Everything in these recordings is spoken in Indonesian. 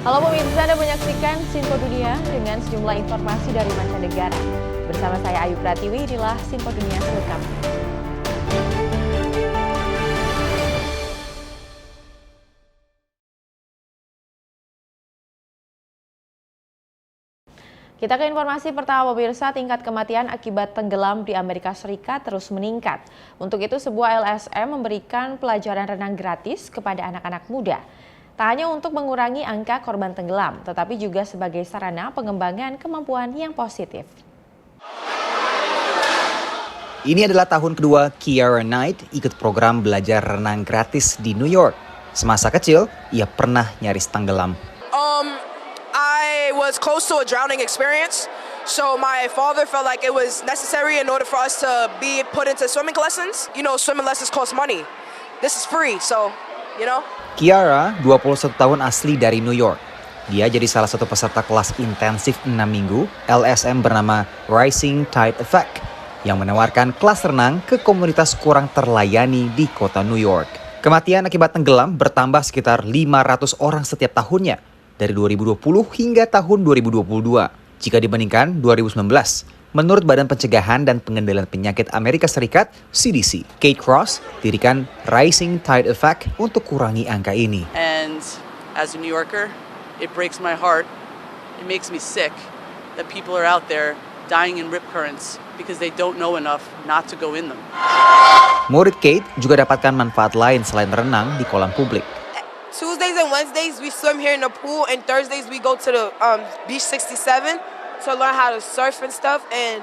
Halo pemirsa, Anda menyaksikan Sinpo Dunia dengan sejumlah informasi dari mancanegara. Bersama saya Ayu Pratiwi, inilah Sinpo Dunia selengkapnya. Kita ke informasi pertama pemirsa, tingkat kematian akibat tenggelam di Amerika Serikat terus meningkat. Untuk itu sebuah LSM memberikan pelajaran renang gratis kepada anak-anak muda. Tak hanya untuk mengurangi angka korban tenggelam, tetapi juga sebagai sarana pengembangan kemampuan yang positif. Ini adalah tahun kedua Keira Knight ikut program belajar renang gratis di New York. Semasa kecil, ia pernah nyaris tenggelam. I was close to a drowning experience, so my father felt like it was necessary in order for us to be put into swimming lessons. You know, swimming lessons cost money. This is free, so, you know. Keira, 21 tahun asli dari New York. Dia jadi salah satu peserta kelas intensif 6 minggu LSM bernama Rising Tide Effect yang menawarkan kelas renang ke komunitas kurang terlayani di kota New York. Kematian akibat tenggelam bertambah sekitar 500 orang setiap tahunnya dari 2020 hingga tahun 2022 jika dibandingkan 2019. Menurut Badan Pencegahan dan Pengendalian Penyakit Amerika Serikat, CDC, Kate Cross dirikan Rising Tide Effect untuk kurangi angka ini. And as a New Yorker, it breaks my heart. It makes me sick that people are out there dying in rip currents because they don't know enough not to go in them. Murid Kate juga dapatkan manfaat lain selain renang di kolam publik. Tuesdays and Wednesdays we swim here in the pool, and Thursdays we go to the Beach 67 to learn how to surf and stuff, and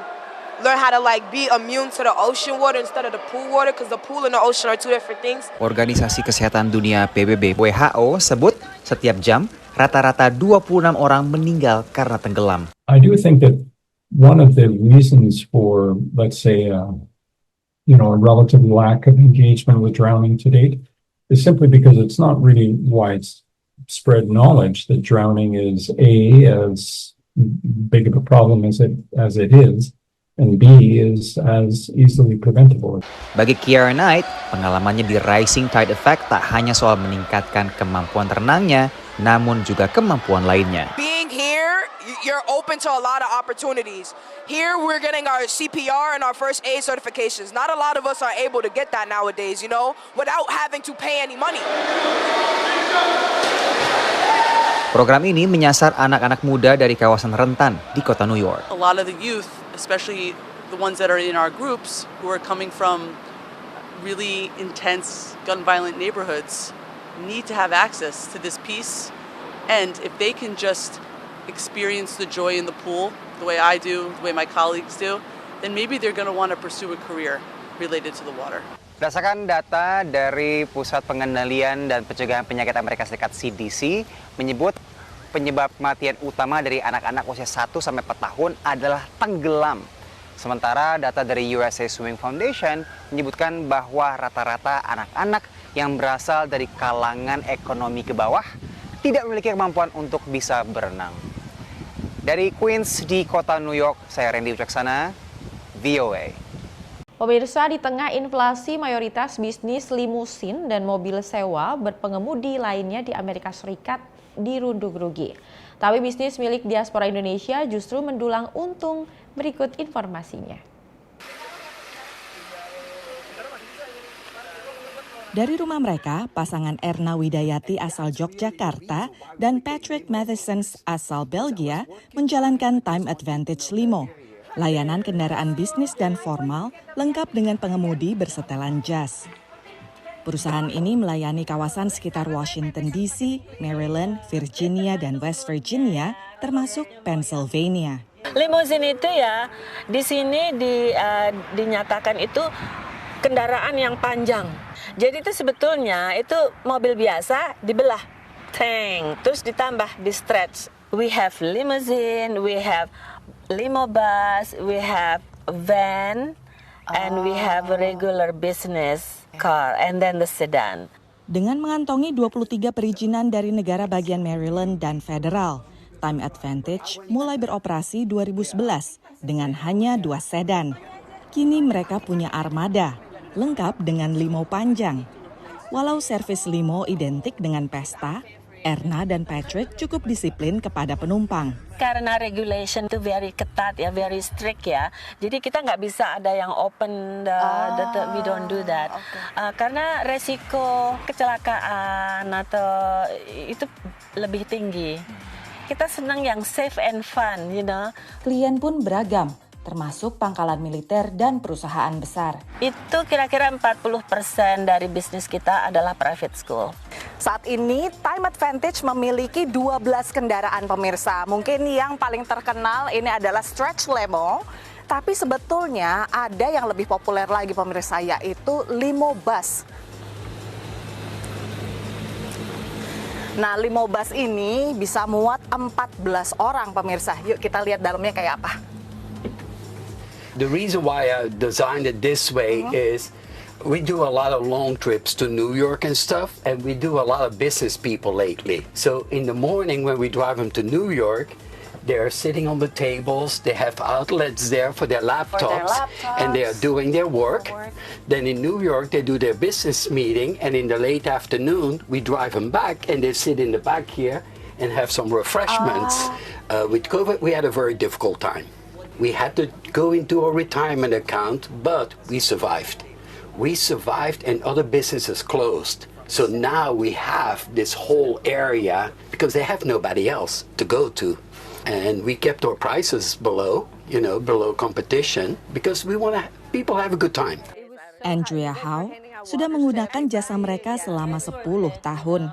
learn how to be immune to the ocean water instead of the pool water, because the pool and the ocean are two different things. Organisasi Kesehatan Dunia PBB WHO sebut setiap jam rata-rata 26 orang meninggal karena tenggelam. I do think that one of the reasons for, let's say, a relative lack of engagement with drowning to date is simply because it's not really widespread knowledge that drowning is as big of a problem as it is, and B is as easily preventable. Bagi Keira Knight, pengalamannya di Rising Tide Effect tak hanya soal meningkatkan kemampuan renangnya, namun juga kemampuan lainnya. Being here, you're open to a lot of opportunities. Here we're getting our CPR and our first aid certifications. Not a lot of us are able to get that nowadays, without having to pay any money. Program ini menyasar anak-anak muda dari kawasan rentan di kota New York. A lot of the youth, especially the ones that are in our groups who are coming from really intense gun violent neighborhoods, need to have access to this piece. And if they can just experience the joy in the pool the way I do, the way my colleagues do, then maybe they're going to want to pursue a career related to the water. Berdasarkan data dari Pusat Pengendalian dan Pencegahan Penyakit Amerika Serikat CDC menyebut penyebab kematian utama dari anak-anak usia 1-4 tahun adalah tenggelam. Sementara data dari USA Swimming Foundation menyebutkan bahwa rata-rata anak-anak yang berasal dari kalangan ekonomi ke bawah tidak memiliki kemampuan untuk bisa berenang. Dari Queens di kota New York, saya Randy Wicaksana, VOA. Pemirsa, di tengah inflasi, mayoritas bisnis limusin dan mobil sewa berpengemudi lainnya di Amerika Serikat dirundung rugi. Tapi bisnis milik diaspora Indonesia justru mendulang untung. Berikut informasinya. Dari rumah mereka, pasangan Erna Widayati asal Yogyakarta dan Patrick Mathesons asal Belgia menjalankan Time Advantage Limo, layanan kendaraan bisnis dan formal lengkap dengan pengemudi bersetelan jas. Perusahaan ini melayani kawasan sekitar Washington DC, Maryland, Virginia, dan West Virginia, termasuk Pennsylvania. Limousine itu ya, di sini dinyatakan itu kendaraan yang panjang. Jadi itu sebetulnya itu mobil biasa dibelah, terus ditambah di stretch. We have limousine, we have limo bus, we have van, and we have a regular business car, and then the sedan. Dengan mengantongi 23 perizinan dari negara bagian Maryland dan federal, Time Advantage mulai beroperasi 2011 dengan hanya 2 sedan. Kini mereka punya armada, lengkap dengan limo panjang. Walau servis limo identik dengan pesta, Erna dan Patrick cukup disiplin kepada penumpang. Karena regulation itu very ketat ya, very strict ya. Jadi kita nggak bisa ada yang open we don't do that. Karena resiko kecelakaan atau itu lebih tinggi. Kita senang yang safe and fun, you know. Klien pun beragam, termasuk pangkalan militer dan perusahaan besar. Itu kira-kira 40% dari bisnis kita adalah private school. Saat ini Time Advantage memiliki 12 kendaraan pemirsa. Mungkin yang paling terkenal ini adalah Stretch Limo, tapi sebetulnya ada yang lebih populer lagi pemirsa, yaitu Limo Bus. Nah, Limo Bus ini bisa muat 14 orang pemirsa. Yuk kita lihat dalamnya kayak apa. The reason why I designed it this way is we do a lot of long trips to New York and stuff, and we do a lot of business people lately. So in the morning when we drive them to New York, they're sitting on the tables, they have outlets there for their laptops, and they are doing their work. Then in New York, they do their business meeting, and in the late afternoon, we drive them back, and they sit in the back here and have some refreshments. With COVID, we had a very difficult time. We had to go into a retirement account, but we survived. We survived and other businesses closed. So now we have this whole area because they have nobody else to go to. And we kept our prices below, below competition because we want people have a good time. Andrea Howe sudah menggunakan jasa mereka selama 10 tahun.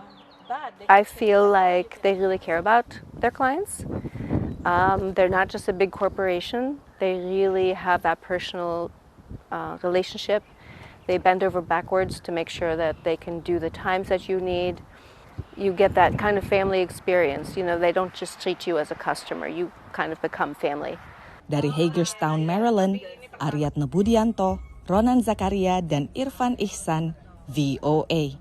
I feel like they really care about their clients. They're not just a big corporation. They really have that personal relationship. They bend over backwards to make sure that they can do the times that you need. You get that kind of family experience. They don't just treat you as a customer. You kind of become family. Dari Hagerstown, Maryland, Aryatna Budianto, Ronan Zakaria, dan Irfan Ihsan, VOA.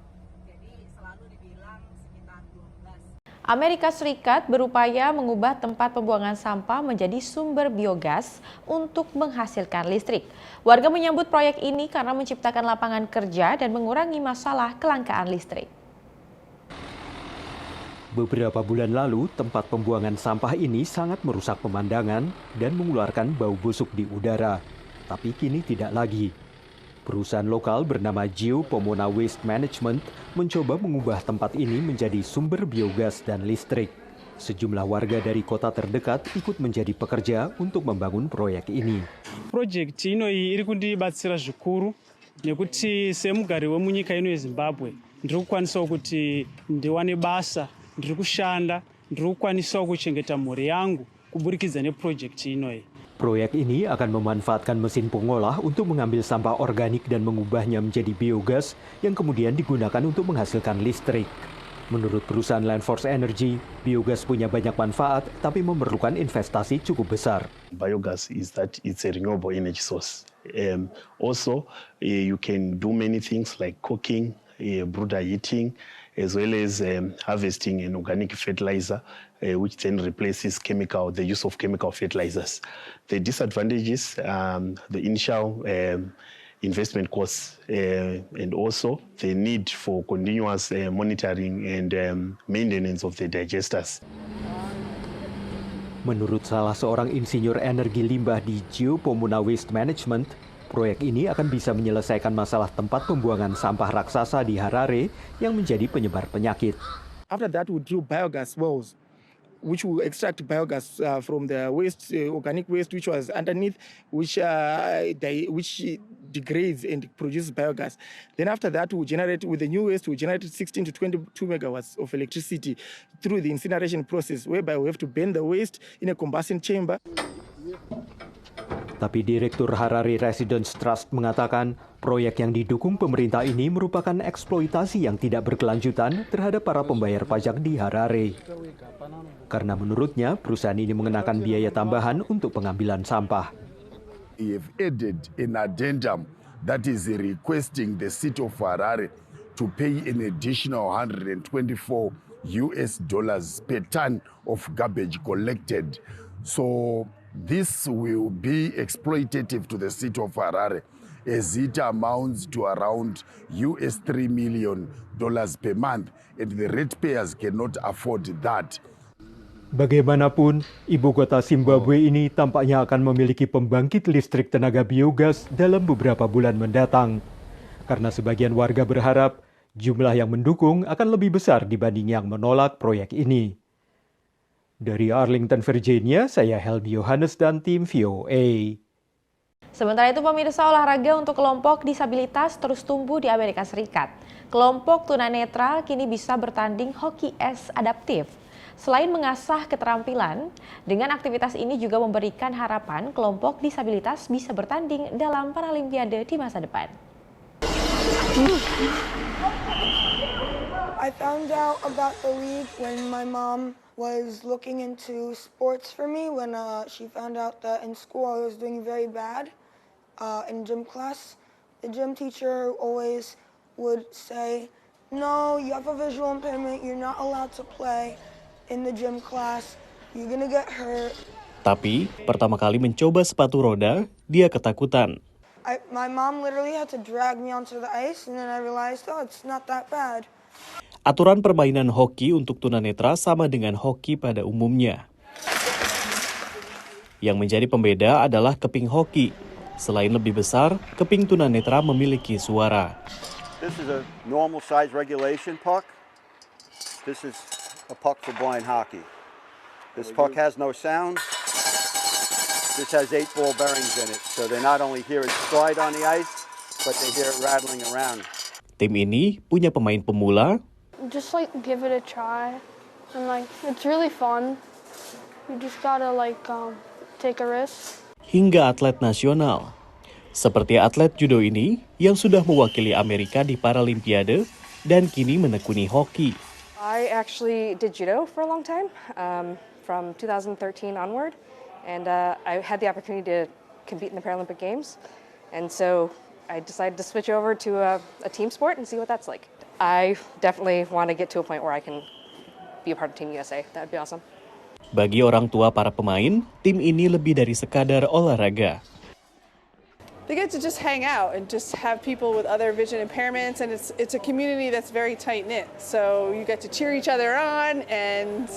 Amerika Serikat berupaya mengubah tempat pembuangan sampah menjadi sumber biogas untuk menghasilkan listrik. Warga menyambut proyek ini karena menciptakan lapangan kerja dan mengurangi masalah kelangkaan listrik. Beberapa bulan lalu, tempat pembuangan sampah ini sangat merusak pemandangan dan mengeluarkan bau busuk di udara. Tapi kini tidak lagi. Perusahaan lokal bernama Geo Pomona Waste Management mencoba mengubah tempat ini menjadi sumber biogas dan listrik. Sejumlah warga dari kota terdekat ikut menjadi pekerja untuk membangun proyek ini. Project ino iri kundibatsira zvikuru nekuti semugari wemunyika ino yeZimbabwe ndiri kukwanisawo kuti ndiwane basa, ndiri kushanda, ndiri kukwanisawo kuchengeta mhuri yangu kuburikidza neproject inoyi. Proyek ini akan memanfaatkan mesin pengolah untuk mengambil sampah organik dan mengubahnya menjadi biogas yang kemudian digunakan untuk menghasilkan listrik. Menurut perusahaan Landforce Energy, biogas punya banyak manfaat tapi memerlukan investasi cukup besar. Biogas is that it's a renewable energy source. Also, you can do many things like cooking, brooder heating, as well as harvesting an organic fertilizer, which then replaces the use of chemical fertilizers. The disadvantages, the initial investment costs, and also the need for continuous monitoring and maintenance of the digesters. Menurut salah seorang insinyur energi limbah di Geo Pomona Waste Management, proyek ini akan bisa menyelesaikan masalah tempat pembuangan sampah raksasa di Harare yang menjadi penyebar penyakit. After that, we drill biogas wells, which will extract biogas from the waste, organic waste, which was underneath, which degrades and produces biogas. Then after that, we generate with the new waste, we generate 16 to 22 megawatts of electricity through the incineration process, whereby we have to burn the waste in a combustion chamber. Tapi Direktur Harare Residence Trust mengatakan proyek yang didukung pemerintah ini merupakan eksploitasi yang tidak berkelanjutan terhadap para pembayar pajak di Harare. Karena menurutnya perusahaan ini mengenakan biaya tambahan untuk pengambilan sampah. We have added an addendum that is requesting the city of Harare to pay an additional $124 per ton of garbage collected. So this will be exploitative to the city of Harare, as it amounts to around US $3 million per month, and the ratepayers cannot afford that. Bagaimanapun, ibu kota Zimbabwe ini tampaknya akan memiliki pembangkit listrik tenaga biogas dalam beberapa bulan mendatang. Karena sebagian warga berharap jumlah yang mendukung akan lebih besar dibanding yang menolak proyek ini. Dari Arlington, Virginia, saya Helmi Yohanes dan tim VOA. Sementara itu pemirsa, olahraga untuk kelompok disabilitas terus tumbuh di Amerika Serikat. Kelompok tunanetra kini bisa bertanding hoki es adaptif. Selain mengasah keterampilan, dengan aktivitas ini juga memberikan harapan kelompok disabilitas bisa bertanding dalam Paralimpiade di masa depan. I found out about the league when my mom was looking into sports for me when she found out that in school I was doing very bad in gym class. The gym teacher always would say, "No, you have a visual impairment, you're not allowed to play in the gym class, you're gonna get hurt." Tapi, pertama kali mencoba sepatu roda, dia ketakutan. My mom literally had to drag me onto the ice and then I realized, oh, it's not that bad. Aturan permainan hoki untuk tunanetra sama dengan hoki pada umumnya. Yang menjadi pembeda adalah keping hoki. Selain lebih besar, keping tunanetra memiliki suara. This is a normal size regulation puck. This is a puck for blind hockey. This puck has no sound. This has 8 ball bearings in it, so they not only hear it slide on the ice, but they hear it rattling around. Tim ini punya pemain pemula. Just give it a try, and it's really fun. You just gotta take a risk. Hingga atlet nasional. Seperti atlet judo ini yang sudah mewakili Amerika di Paralimpiade dan kini menekuni hoki. I actually did judo for a long time, from 2013 onward, and I had the opportunity to compete in the Paralympic Games, and so I decided to switch over to a team sport and see what that's like. I definitely want to get to a point where I can be a part of Team USA. That would be awesome. Bagi orang tua para pemain, tim ini lebih dari sekadar olahraga. They get to just hang out and just have people with other vision impairments, and it's a community that's very tight-knit. So you get to cheer each other on and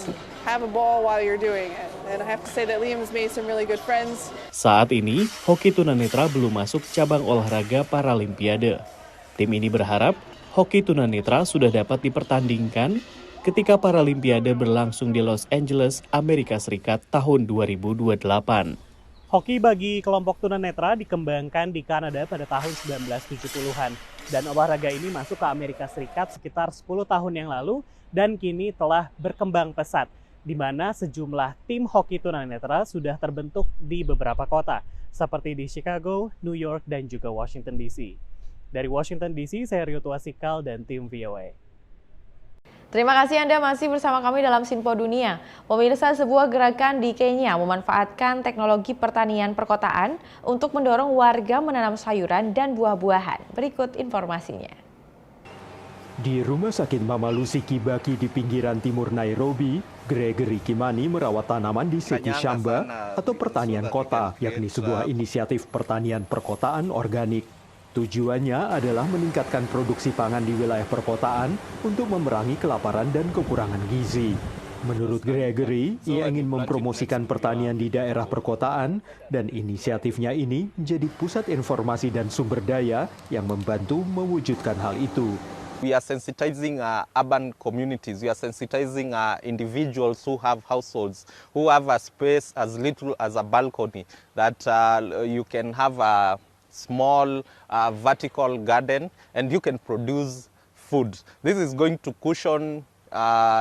have a ball while you're doing it. And I have to say that Liam has made some really good friends. Saat ini, hoki tunanetra belum masuk cabang olahraga Paralimpiade. Tim ini berharap hoki tunanetra sudah dapat dipertandingkan ketika Paralimpiade berlangsung di Los Angeles, Amerika Serikat tahun 2028. Hoki bagi kelompok tunanetra dikembangkan di Kanada pada tahun 1970-an. Dan olahraga ini masuk ke Amerika Serikat sekitar 10 tahun yang lalu dan kini telah berkembang pesat, di mana sejumlah tim hoki tunanetra sudah terbentuk di beberapa kota, seperti di Chicago, New York, dan juga Washington DC. Dari Washington DC, saya Rio Tuasikal dan tim VOA. Terima kasih Anda masih bersama kami dalam Sinpo Dunia. Pemirsa, sebuah gerakan di Kenya memanfaatkan teknologi pertanian perkotaan untuk mendorong warga menanam sayuran dan buah-buahan. Berikut informasinya. Di Rumah Sakit Mama Lucy Kibaki di pinggiran timur Nairobi, Gregory Kimani merawat tanaman di Seki Shamba atau pertanian kota, yakni sebuah inisiatif pertanian perkotaan organik. Tujuannya adalah meningkatkan produksi pangan di wilayah perkotaan untuk memerangi kelaparan dan kekurangan gizi. Menurut Gregory, ia ingin mempromosikan pertanian di daerah perkotaan dan inisiatifnya ini menjadi pusat informasi dan sumber daya yang membantu mewujudkan hal itu. We are sensitizing urban communities. We are sensitizing individuals who have households, who have a space as little as a balcony, that you can have a small vertical garden and you can produce food. This is going to cushion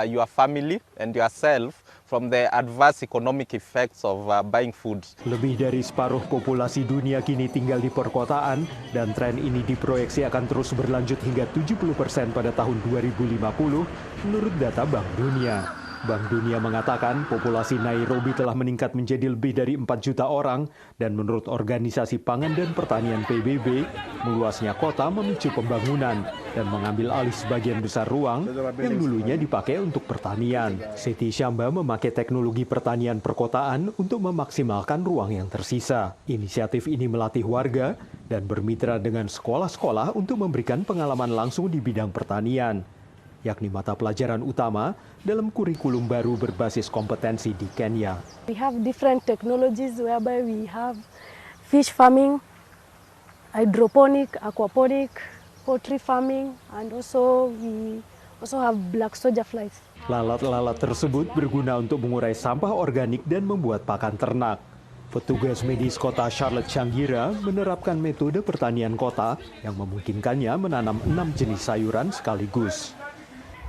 your family and yourself from the adverse economic effects of buying food. Lebih dari separuh populasi dunia kini tinggal di perkotaan dan tren ini diproyeksi akan terus berlanjut hingga 70% pada tahun 2050 menurut data Bank Dunia. Bank Dunia mengatakan populasi Nairobi telah meningkat menjadi lebih dari 4 juta orang dan menurut Organisasi Pangan dan Pertanian PBB, meluasnya kota memicu pembangunan dan mengambil alih sebagian besar ruang yang dulunya dipakai untuk pertanian. Siti Shamba memakai teknologi pertanian perkotaan untuk memaksimalkan ruang yang tersisa. Inisiatif ini melatih warga dan bermitra dengan sekolah-sekolah untuk memberikan pengalaman langsung di bidang pertanian, yakni mata pelajaran utama dalam kurikulum baru berbasis kompetensi di Kenya. We have different technologies whereby we have fish farming, hydroponic, aquaponic, poultry farming, and we also have black soldier flies. Lalat-lalat tersebut berguna untuk mengurai sampah organik dan membuat pakan ternak. Petugas medis kota Charlotte Changira menerapkan metode pertanian kota yang memungkinkannya menanam 6 jenis sayuran sekaligus.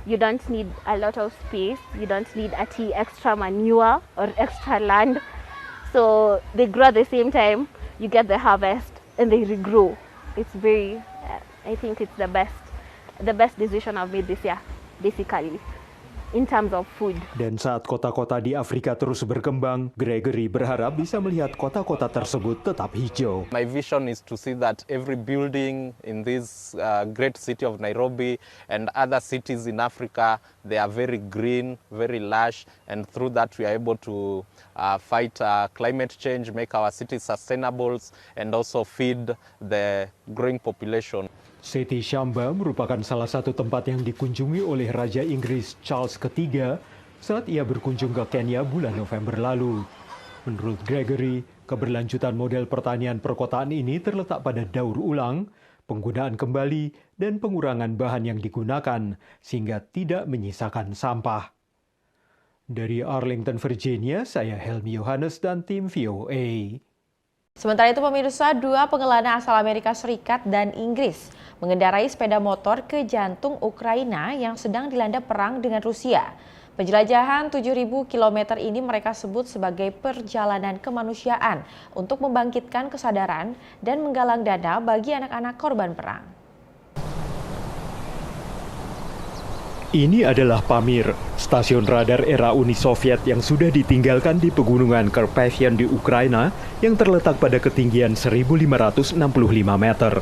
You don't need a lot of space, you don't need extra manure or extra land. So they grow at the same time, you get the harvest and they regrow. It's very, I think it's the best decision I've made this year, basically, in terms of food. Dan saat kota-kota di Afrika terus berkembang, Gregory berharap bisa melihat kota-kota tersebut tetap hijau. My vision is to see that every building in this great city of Nairobi and other cities in Africa, they are very green, very lush, and through that we are able to fight climate change, make our cities sustainable, and also feed the growing population. Siti Shamba merupakan salah satu tempat yang dikunjungi oleh Raja Inggris Charles III saat ia berkunjung ke Kenya bulan November lalu. Menurut Gregory, keberlanjutan model pertanian perkotaan ini terletak pada daur ulang, penggunaan kembali, dan pengurangan bahan yang digunakan sehingga tidak menyisakan sampah. Dari Arlington, Virginia, saya Helmi Yohanes dan tim VOA. Sementara itu pemirsa, 2 pengelana asal Amerika Serikat dan Inggris mengendarai sepeda motor ke jantung Ukraina yang sedang dilanda perang dengan Rusia. Penjelajahan 7.000 km ini mereka sebut sebagai perjalanan kemanusiaan untuk membangkitkan kesadaran dan menggalang dana bagi anak-anak korban perang. Ini adalah Pamir, stasiun radar era Uni Soviet yang sudah ditinggalkan di pegunungan Carpathian di Ukraina yang terletak pada ketinggian 1.565 meter.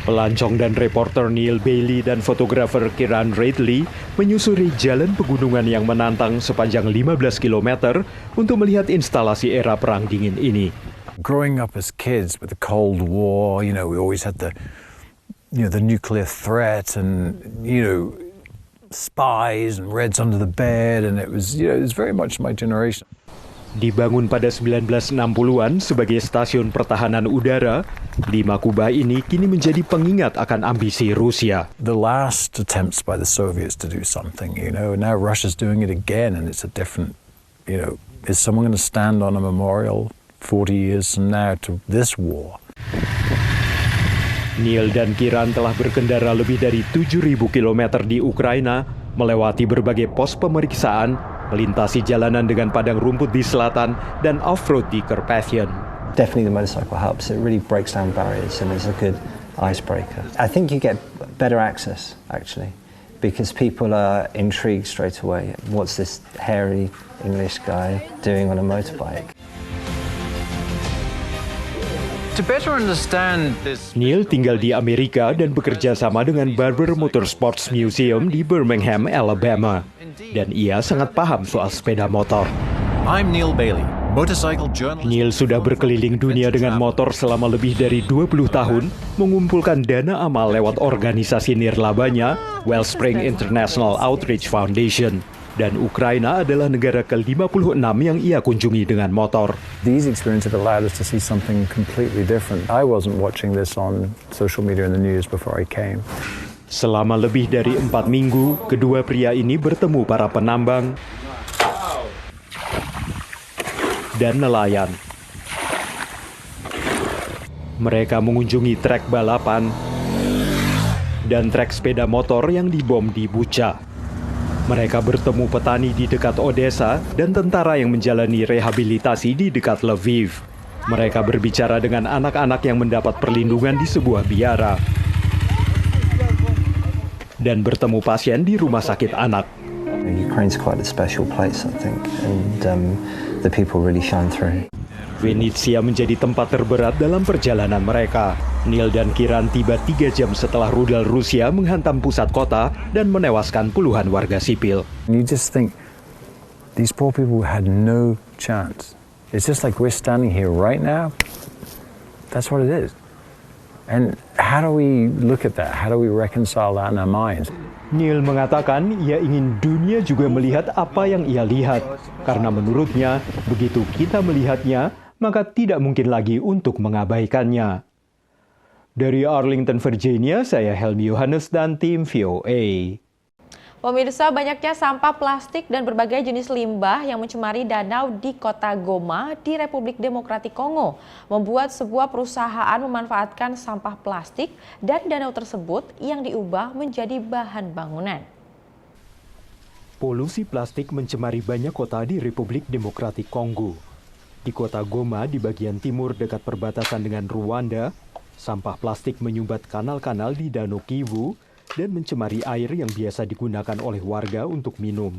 Pelancong dan reporter Neil Bailey dan fotografer Kieran Radley menyusuri jalan pegunungan yang menantang sepanjang 15 km untuk melihat instalasi era Perang Dingin ini. Growing up as kids with the Cold War, we always had the nuclear threat and, spies and Reds under the bed, and it was very much my generation. Dibangun pada 1960-an sebagai stasiun pertahanan udara, 5 kubah ini kini menjadi pengingat akan ambisi Rusia. The last attempts by the Soviets to do something, now Russia's doing it again, and it's a different, is someone going to stand on a memorial 40 years from now to this war? Neil dan Kieran telah berkendara lebih dari 7.000 km di Ukraina, melewati berbagai pos pemeriksaan, melintasi jalanan dengan padang rumput di selatan, dan off-road di Carpathian. Definitely the motorcycle helps. It really breaks down barriers and it's a good icebreaker. I think you get better access, actually, because people are intrigued straight away. What's this hairy English guy doing on a motorbike? To better understand this... Neil tinggal di Amerika dan bekerja sama dengan Barber Motorsports Museum di Birmingham, Alabama. Dan ia sangat paham soal sepeda motor. I'm Neil Bailey, motorcycle journalist. Neil sudah berkeliling dunia dengan motor selama lebih dari 20 tahun, mengumpulkan dana amal lewat organisasi nirlabanya, Wellspring International Outreach Foundation. Dan Ukraina adalah negara ke-56 yang ia kunjungi dengan motor. These experiences have allowed us to see something completely different. I wasn't watching this on social media and the news before I came. Selama lebih dari 4 minggu, kedua pria ini bertemu para penambang dan nelayan. Mereka mengunjungi trek balapan dan trek sepeda motor yang dibom di Bucha. Mereka bertemu petani di dekat Odessa dan tentara yang menjalani rehabilitasi di dekat Lviv. Mereka berbicara dengan anak-anak yang mendapat perlindungan di sebuah biara. dan bertemu pasien di rumah sakit anak. Ukraine's quite a special place, I think, and the people really shine through. Venezia menjadi tempat terberat dalam perjalanan mereka. Neil dan Kiran tiba 3 jam setelah rudal Rusia menghantam pusat kota dan menewaskan puluhan warga sipil. You just think these poor people had no chance. It's just like we're standing here right now. That's what it is. And how do we look at that? How do we reconcile that in our minds? Neil mengatakan ia ingin dunia juga melihat apa yang ia lihat. Karena menurutnya, begitu kita melihatnya, maka tidak mungkin lagi untuk mengabaikannya. Dari Arlington, Virginia, saya Helmi Yohanes dan tim VOA. Pemirsa, banyaknya sampah plastik dan berbagai jenis limbah yang mencemari danau di kota Goma di Republik Demokratik Kongo membuat sebuah perusahaan memanfaatkan sampah plastik dan danau tersebut yang diubah menjadi bahan bangunan. Polusi plastik mencemari banyak kota di Republik Demokratik Kongo. Di kota Goma di bagian timur dekat perbatasan dengan Rwanda, sampah plastik menyumbat kanal-kanal di Danau Kivu dan mencemari air yang biasa digunakan oleh warga untuk minum.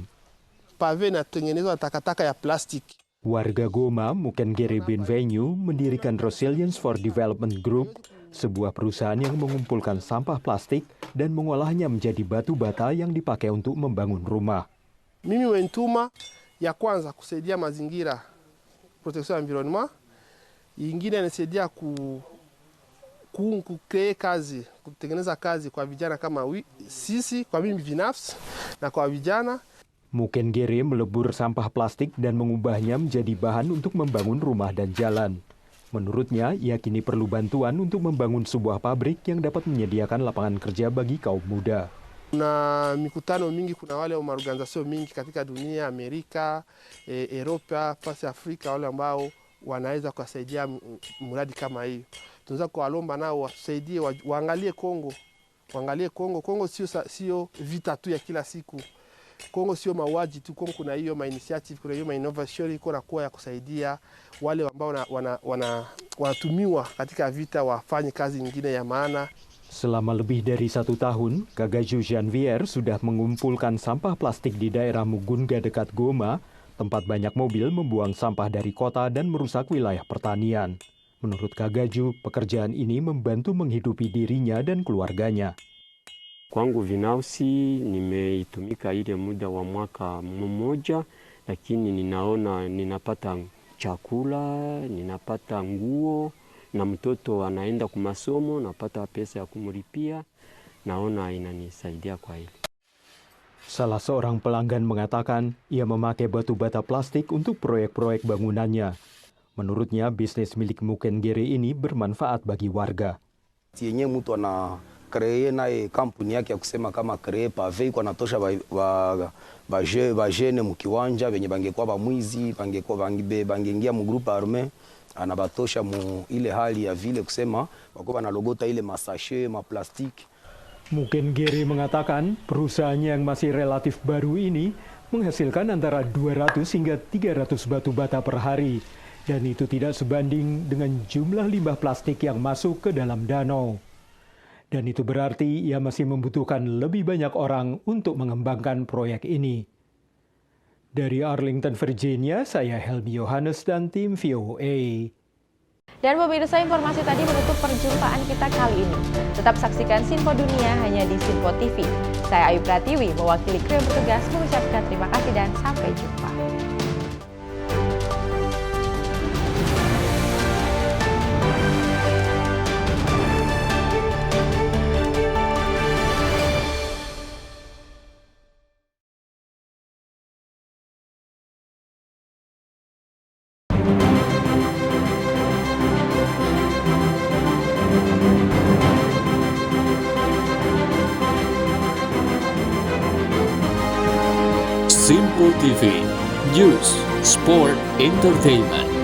Pave inatengenezwa takataka ya plastiki. Warga Goma, Mukengere Benvenue, mendirikan Resilience for Development Group, sebuah perusahaan yang mengumpulkan sampah plastik dan mengolahnya menjadi batu bata yang dipakai untuk membangun rumah. Mimi wentuma ya kwanza kusaidia mazingira, protection ya environment, ingine inasaidia kucreate kazi, kutengeneza kazi kwa vijana kama sisi, kwa mimi binafsi na kwa vijana. Mukengere melebur sampah plastik dan mengubahnya menjadi bahan untuk membangun rumah dan jalan. Menurutnya, ia kini perlu bantuan untuk membangun sebuah pabrik yang dapat menyediakan lapangan kerja bagi kaum muda. Kuna mikutano mingi, kuna wale maorganizasio mingi katika dunia, Amerika, Eropa, pasi Afrika, wale ambao wanaweza kuwasaidia mradi kama hiyo. Tunaweza kuwalomba nao watusaidie, waangalie Kongo. Waangalie Kongo. Kongo sio vita tu ya kila siku. Kongo sio mauaji tu. Kongo kuna hiyo initiative, kuna hiyo innovation iko na kuwa ya kusaidia wale ambao wanatumiwa katika vita wafanye kazi nyingine ya maana. Selama lebih dari 1 tahun, Kagaju Janvier sudah mengumpulkan sampah plastik di daerah Mugunga dekat Goma, tempat banyak mobil membuang sampah dari kota dan merusak wilayah pertanian. Menurut Kagaju, pekerjaan ini membantu menghidupi dirinya dan keluarganya. Kwangu binafsi nimeitumika ile muda wa mwaka mmoja, lakini ninaona ninapata chakula, ninapata nguo, na mtoto anaenda kwa masomo, napata pesa ya kumlipia, naona inanisaidia kwa hili. Salah seorang pelanggan mengatakan ia memakai batu bata plastik untuk proyek-proyek bangunannya. Menurutnya, bisnis milik Mukengere ini bermanfaat bagi warga. Yenye mtu ana kree naye kampuni yake ya kusema kama kree pave iko anatosha bajene mukiwanja venye bangekuwa bamwizi bangeingia mu groupe arme, anabatosha mu ile hali ya vile kusema wako banalogota ile masashe maplastiki. Mukengere mengatakan perusahaannya yang masih relatif baru ini menghasilkan antara 200 hingga 300 batu bata per hari. Dan itu tidak sebanding dengan jumlah limbah plastik yang masuk ke dalam danau. Dan itu berarti ia masih membutuhkan lebih banyak orang untuk mengembangkan proyek ini. Dari Arlington, Virginia, saya Helmi Yohanes dan tim VOA. Dan pemirsa, informasi tadi menutup perjumpaan kita kali ini. Tetap saksikan Sinfo Dunia hanya di Sinfo TV. Saya Ayu Pratiwi, mewakili kru yang bertugas mengucapkan terima kasih dan sampai jumpa. Simple TV, News, Sport, Entertainment.